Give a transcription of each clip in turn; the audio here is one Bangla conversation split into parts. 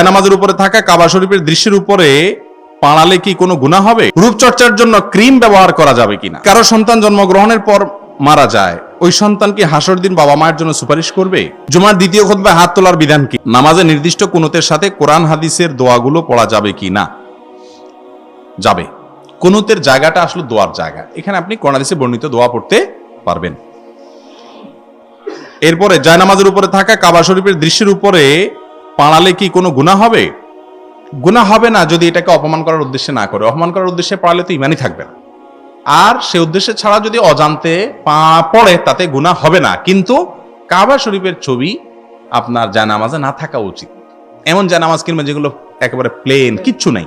জায়নামাজের উপরে থাকা কাবা শরীফের দৃশ্যের উপরে পাড়ালে কি কোনো গুনাহ হবে? রূপচর্চার জন্য ক্রিম ব্যবহার করা যাবে কিনা? কারো সন্তান জন্মগ্রহণের পর মারা যায়, ওই সন্তান কি হাসর দিন বাবা মায়ের জন্য সুপারিশ করবে? জুমার দ্বিতীয় খুতবায় হাত তোলার বিধান কি? নামাজে নির্দিষ্ট কুনুতের সাথে কোরআন হাদিসের দোয়াগুলো পড়া যাবে কি না? যাবে। কুনুতের জায়গাটা আসলে দোয়ার জায়গা, এখানে আপনি কোরআন হাদিসে বর্ণিত দোয়া পড়তে পারবেন। এরপরে জায়নামাজের উপরে থাকা কাবা শরীফের দৃশ্যের উপরে পাড়ালে কি কোনো গুনাহ হবে? গুনাহ হবে না যদি এটাকে অপমান করার উদ্দেশ্যে না করে। অপমান করার উদ্দেশ্যে পড়ালে তো ইমানই থাকবে না। আর সে উদ্দেশ্যে ছাড়া যদি অজান্তে পড়ে তাতে গুনাহ হবে না, কিন্তু কাবা শরীফের ছবি আপনার জায়নামাজে না থাকা উচিত। এমন জায়নামাজ কিনবেন যেগুলো একেবারে প্লেন, কিচ্ছু নাই।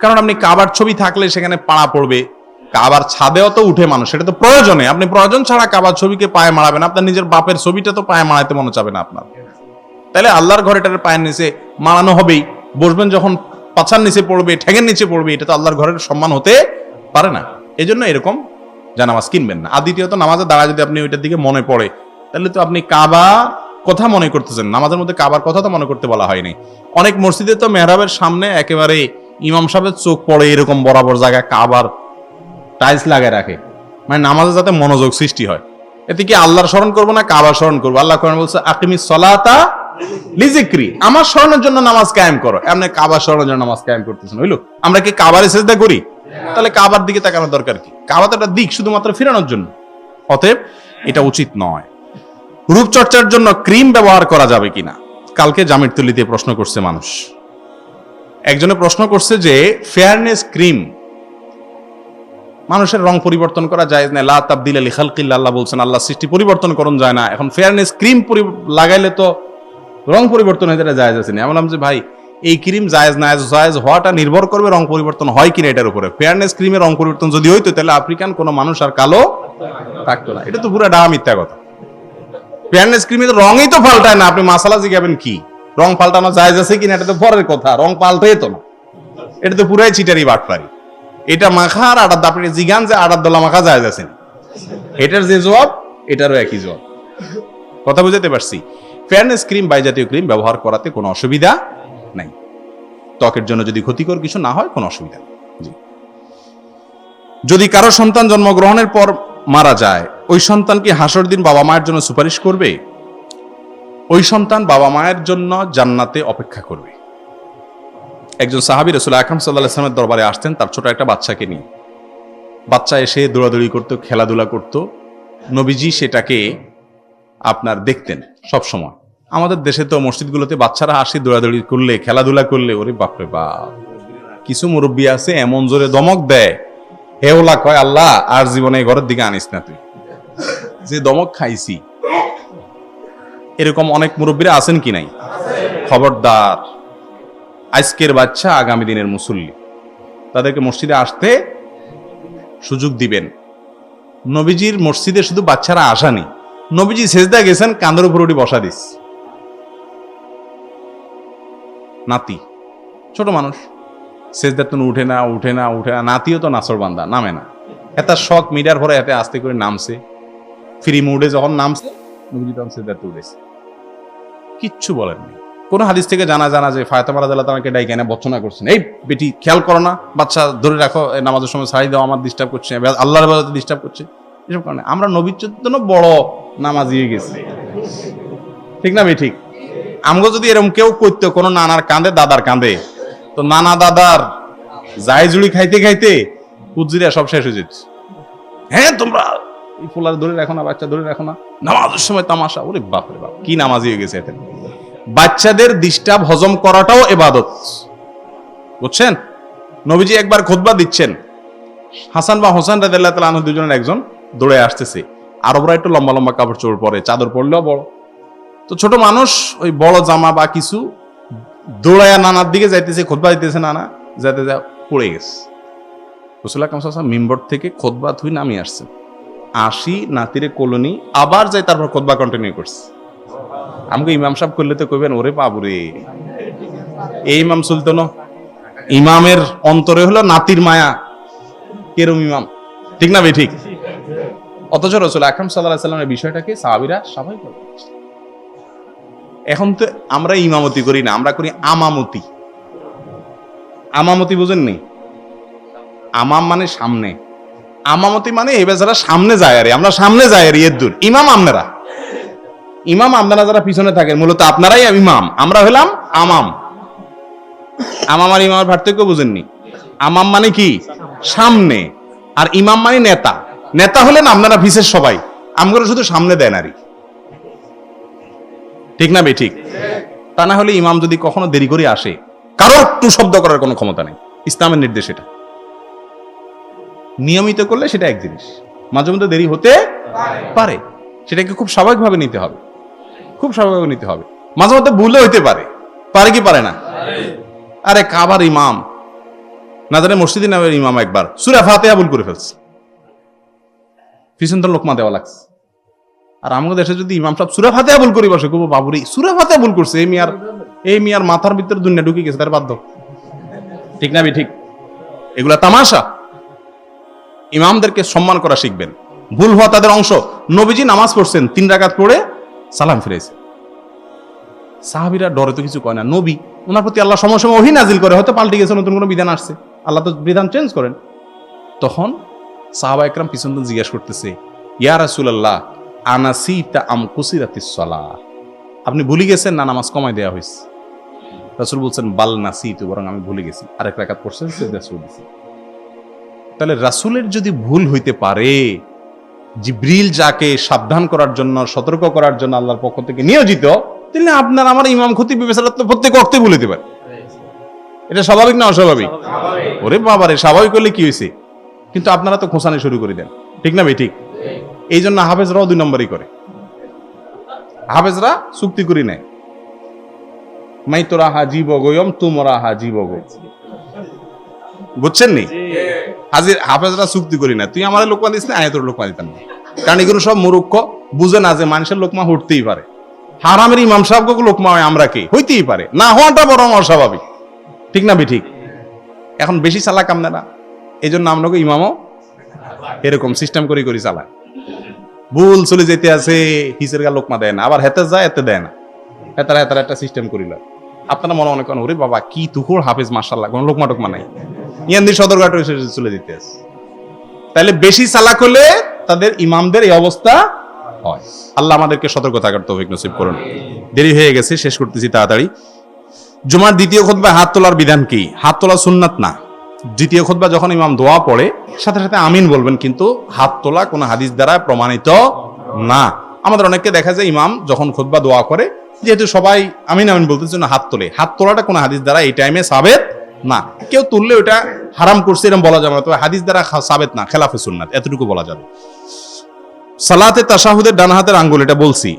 কারণ আপনি কাবার ছবি থাকলে সেখানে পাড়া পড়বে, কাবার ছাদেও তো উঠে মানুষ, সেটা তো প্রয়োজনে। আপনি প্রয়োজন ছাড়া কাবার ছবিকে পায়ে মারাবেন, আপনার নিজের বাপের ছবিটা তো পায়ে মারাতে মনে চাবে না আপনার। তাহলে আল্লাহর ঘরে এটার পায়ের নিচে মারানো হবেই। বসবেন যখন পাছার নিচে পড়বে, ঠ্যাঙের নিচে পড়বে, এটা তো আল্লাহর ঘরের সম্মান হতে পারে না। এই জন্য এরকম জায়নামাজ কিনবেন না। আর দ্বিতীয়ত নামাজের দ্বারা যদি আপনি ওইটার দিকে মনে পড়ে, তাহলে তো আপনি কাবা কথা মনে করতেছেন, নামাজের মধ্যে কাবার কথা তো মনে করতে বলা হয়নি। অনেক মসজিদে তো মেহরাবের সামনে একেবারে ইমাম সাহেবের চোখ পড়ে এরকম বরাবর জায়গায় কাবার টাইলস লাগায় রাখে, মানে নামাজে যাতে মনোযোগ সৃষ্টি হয়। এতে কি আল্লাহর স্মরণ করবো না কাবার স্মরণ করবো? আল্লাহ কোরআনে বলছে আকিমিস সালাতা লিযিকরি, আমার স্মরণের জন্য নামাজ কায়েম করো। এমনি কাবার স্মরণের জন্য নামাজ কায়েম করতেছেন, হইলো? আমরা কি কাবারে সিজদা করি? তাহলে কাবার দিকে তাকানোর দরকার কি? কাবা তো একটা দিক শুধুমাত্র ফিরানোর জন্য, অতএব এটা উচিত নয়। রূপচর্চার জন্য ক্রিম ব্যবহার করা যাবে কিনা? কালকে জামির তুলিতে প্রশ্ন করছে মানুষ। একজনে প্রশ্ন করছে যে ফেয়ারনেস ক্রিম, মানুষের রং পরিবর্তন করা যায় না, লা তাবদিলা লিখালকিল্লাহ, আল্লাহ বলছেন আল্লাহ সৃষ্টি পরিবর্তন করুন যায় না। এখন ফেয়ারনেস ক্রিম লাগাইলে তো রং পরিবর্তন হয়ে যায় আছে না। আমি বললাম যে ভাই, এই ক্রিম জায়েজ না জায়েজ হওয়াটা নির্ভর করবে রং পরিবর্তন হয় কিনা এটার উপরে। ফেয়ারনেস ক্রিমের রং পরিবর্তন যদি হইতো তাহলে আফ্রিকান কোনো মানুষ আর কালো থাকতো না। এটা তো পুরো ডাহা মিথ্যা কথা। ফেয়ারনেস ক্রিমের রঙই তো পাল্টায় না, আপনি মাসালা জিগাবেন কি? রং পাল্টানো জায়েজ আছে কিনা এটা তো পরের কথা, রং পাল্টাই তো না। এটা তো পুরাই চিটারি বাটপারি। এটা মাখা আর আটার দা, আপনি জিগান যে আটার দলা মাখা জায়েজ আছে, এটার যে জবাব এটারও একই জবাব। কথা বুঝাতে পারছি? ফেয়ারনেস ক্রিম বা জাতীয় ক্রিম ব্যবহার করাতে কোনো অসুবিধা নাই, ত্বকের জন্য যদি ক্ষতিকর কিছু না হয় কোনো অসুবিধা নেই। যদি কারো সন্তান জন্মগ্রহণের পর মারা যায়, ওই সন্তান কি হাসর দিন বাবা মায়ের জন্য সুপারিশ করবে? ওই সন্তান বাবা মায়ের জন্য জান্নাতে অপেক্ষা করবে। একজন সাহাবী রাসূল আকরাম সাল্লাল্লাহু আলাইহি ওয়াসাল্লামের দরবারে আসতেন তার ছোট একটা বাচ্চাকে নিয়ে। বাচ্চা এসে দৌড়াদৌড়ি করতো, খেলাধুলা করতো। নবীজি সেটাকে আপনার দেখতেন সব সময়। আমাদের দেশে তো মসজিদগুলোতে বাচ্চারা আসে দৌড়াদৌড়ি করলে, খেলাধুলা করলে, ওরে বাপরে বাপ, কিছু মুরব্বী আছে এমন জোরে দমক দেয়, হেওলা কয় আল্লাহ আর জীবনে ঘরের দিকে আনিস না তুই, যে দমক খাইছি। এরকম অনেক মুরব্বীরা আছেন কি নাই? খবরদার, আজকের বাচ্চা আগামী দিনের মুসল্লি, তাদেরকে মসজিদে আসতে সুযোগ দিবেন। নবীজির মসজিদে শুধু বাচ্চারা আসানি, নবীজি সেজদা গেছেন, কাঁধের উপর উঠে বসা দিস। নাতি ছোট মানুষ, সেজদা তো উঠে না, নাতিও তো নাসর বান্দা, নামে না। এত শখ মিটার ভরে এতে আস্তে করে নামছে, ফ্রি মুডে যখন নামছে নবীজি তখন সেজদা উঠেছে, কিচ্ছু বলেননি। কোন হাদিস থেকে জানা যে ফাতেমা রাদিয়াল্লাহু তাআলাকে ডাইকে এনে বর্ণনা করছেন, এই বেটি খেয়াল করো না, বাচ্চা ধরে রাখো, নামাজের সময় ছাড়ি দাও, আমার ডিস্টার্ব করছে, আল্লাহর ইবাদতে ডিস্টার্ব করছে। এসব কারণে আমরা নবীর জন্য বড় নামাজি হয়ে গেছি, ঠিক না ভাই? ঠিক। আমগো যদি এরকম কেউ করতো কোনো নানার কাঁধে দাদার কাঁধে, তো নানা দাদার যাই জুড়ি খাইতে খাইতে উজ্জিরা সব শেষ হয়ে যেত। হ্যাঁ তোমরা এই ফুলার ধরে রাখো না, বাচ্চা ধরে রাখো না, নামাজের সময় তামাশা। ওরে বাপরে বাপ, কি নামাজি হয়ে গেছে এতে। বাচ্চাদের ডিস্টার্ব হজম করাটাও ইবাদত, বুঝছেন? নবীজি একবার খুতবা দিচ্ছেন, হাসান বা হোসেন রাদিয়াল্লাহু তাআলা আনহু দুজনের একজন দৌড়ে আসতেছে। আরবরা একটু লম্বা লম্বা কাপড় চোপড় পরে, চাদর পরলেও বড়, তো ছোট মানুষ ওই বড় জামা বা কিছু দৌড়ায়া নানার দিকে যাইতেছে, খুতবা দিতেছে, নানা যাতে যা পড়ে গেছে। রাসূল আকরাম সাল্লাল্লাহু আলাইহি ওয়াসাল্লাম মিম্বর থেকে খুতবা থুই নামিয়ে আসছেন, আসি নাতিরে কোলনি, আবার যাই তারপর খুতবা কন্টিনিউ করছে। আমাকে ইমাম সাহেব করলে তো কইবেন ওরে বাবুরে, এই ইমাম সুলতান, ইমামের অন্তরে হলো নাতির মায়া, কেরম ইমাম, ঠিক না ভাই? ঠিক। অথচ রাসূল আকরাম সাল্লাল্লাহু আলাইহি ওয়াসাল্লামের বিষয়টাকে সাহাবীরা সবাই বলে। এখন তো আমরা ইমামতি করি না, আমরা করি আমামতি। আমামতি বুঝেননি? আমাম মানে সামনে, আমামতি মানে এই বেচারা সামনে যায় আরে, আমরা সামনে যাই আর এর দূর। ইমাম আপনারা, ইমাম আপনারা যারা পিছনে থাকেন মূলত আপনারাই ইমাম, আমরা হলাম আমাম। আমাম আর ইমামের পার্থক্য বুঝেননি? আমাম মানে কি? সামনে, আর ইমাম মানে নেতা। নেতা হলেন আপনারা পিছের সবাই, আমরা শুধু সামনে দেন আরই। ঠিক না বে ঠিক? তা না হলে ইমাম যদি কখনো দেরি করে আসে, কারো একটু শব্দ করার কোনো ক্ষমতা নেই। ইসলামের নির্দেশ এটা। নিয়মিত করলে সেটা এক জিনিস, মাঝে মধ্যে দেরি হতে পারে, সেটাকে খুব স্বাভাবিকভাবে নিতে হবে, খুব স্বাভাবিকভাবে নিতে হবে। মাঝে মধ্যে ভুলও হইতে পারে, পারে কি পারে না? আরে কাবার ইমাম না জানে মসজিদে নামের ইমাম একবার সূরা ফাতিহা ভুল করে ফেলছে, পিছন তো লোকমা দেওয়া লাগছে। আর আমাদের দেশে যদি ইমাম সাহেব সূরা ফাতিহা ভুল করে বসে, কবো বাবুরি সূরা ফাতিহা ভুল করছে, এই মিয়ার মাথার ভিতরে দুনিয়া ঢুকে গেছে, তার বাধ্য। ঠিক না ঠিক? এগুলা তামাশা। ইমামদেরকে সম্মান করা শিখবেন, ভুল হওয়া তাদের অংশ। নবীজি নামাজ পড়ছেন, 3 রাকাত পড়ে সালাম ফিরেছে, সাহাবীরা ডরে তো কিছু কয় না। নবী, ওনার প্রতি আল্লাহ সময় সময় ওহী নাজিল করে, হয়তো পাল্টে গেছে, নতুন কোনো বিধান আসছে, আল্লাহ তো বিধান চেঞ্জ করেন। তখন সাহাবা একরাম পিছন থেকে জিজ্ঞাসা করতেছে, ইয়া রাসূলুল্লাহ আনাসিতা আম কুসিরাতিস সালাহ, আপনি ভুলে গেছেন না নামাজ কমাই দেওয়া হয়েছে? রাসূল বলছেন বাল নাসিতু, বরং আমি ভুলে গেছি, আরেক রাকাত পড়ছেন, সেজদা দিয়েছি। তাহলে রাসূলের যদি ভুল হইতে পারে, জিবরিল যাকে সাবধান করার জন্য, সতর্ক করার জন্য আল্লাহর পক্ষ থেকে নিয়োজিত, তাহলে আপনার আমার ইমাম খতিব বেচারা তো প্রত্যেক ওয়াক্তে ভুলিতে পারে। এটা স্বাভাবিক না অস্বাভাবিক? ওরে বাবা রে, স্বাভাবিক হলে কি হয়েছে? কিন্তু আপনারা তো খোঁচানি শুরু করে দেন। ঠিক না ভাই ঠিক? এই জন্য হাফেজরাও 2 নম্বরই করে। হাফেজরা চুক্তি করি নাই, মাই তোরা হাজিব গয়ম তোমরা হাজিব গো, বুঝছেন নি? হাজির হাফেজরা চুক্তি করি না, তুই আমার লোকমা দিস না, আমি তোর লোকমা দিতাম না। কারণ এগুলো সব মূর্খ, বুঝে না যে মানুষের লোকমা হতেই পারে। হারামের ইমাম সাহেব লোকমা হয় আমরা কি হইতেই পারে, না হওয়াটা বরং অস্বাভাবিক। ঠিক না ভাই ঠিক? এখন বেশি চালাক আপনারা, এই জন্য আপনাকে ইমামও এরকম সিস্টেম করে করে চালায়। ভুল চলে যেতে আছে, হিসের গা লোকমা দেয় না, আবার হেতে যায় এতে দেয় না, হেতারা হেতারা একটা সিস্টেম করিল। আপনারা মনে মনে করেন ওরে বাবা কি তুকুর হাফেজ, মাশাআল্লাহ, কোনো লোকমা টোকমা নাই, ইয়ান্দি সদরঘাট চলে যেতে আছে। তাহলে বেশি চালাক হলে তাদের ইমামদের এই অবস্থা হয়। আল্লাহ আমাদেরকে সতর্ক থাকার তৌফিক নসিব করুন। দেরি হয়ে গেছে, শেষ করতেছি তাড়াতাড়ি। জুমার দ্বিতীয় খুতবায় হাত তোলার বিধান কি? হাত তোলা সুন্নাত না। দ্বিতীয় খুতবা যখন ইমাম দোয়া পড়ে সাথে সাথে আমিন বলবেন, কিন্তু হাত তোলা কোনো হাদিস দ্বারা প্রমাণিত না। আমাদের অনেককে দেখা যায় ইমাম যখন খুতবা দোয়া করে, যেহেতু সবাই আমিন আমিন বলতেছে জন্য হাত তোলে, হাত তোলাটা কোনো হাদিস দ্বারা এই টাইমে সাবেত না। কেউ তুললে ওটা হারাম করছে এরকম বলা যাবে না, তবে হাদিস দ্বারা সাবেত না, খেলাফে সুন্নাত, এতটুকু বলা যাবে। সালাতে তাশাহুদের ডান হাতের আঙ্গুল, এটা বলছি।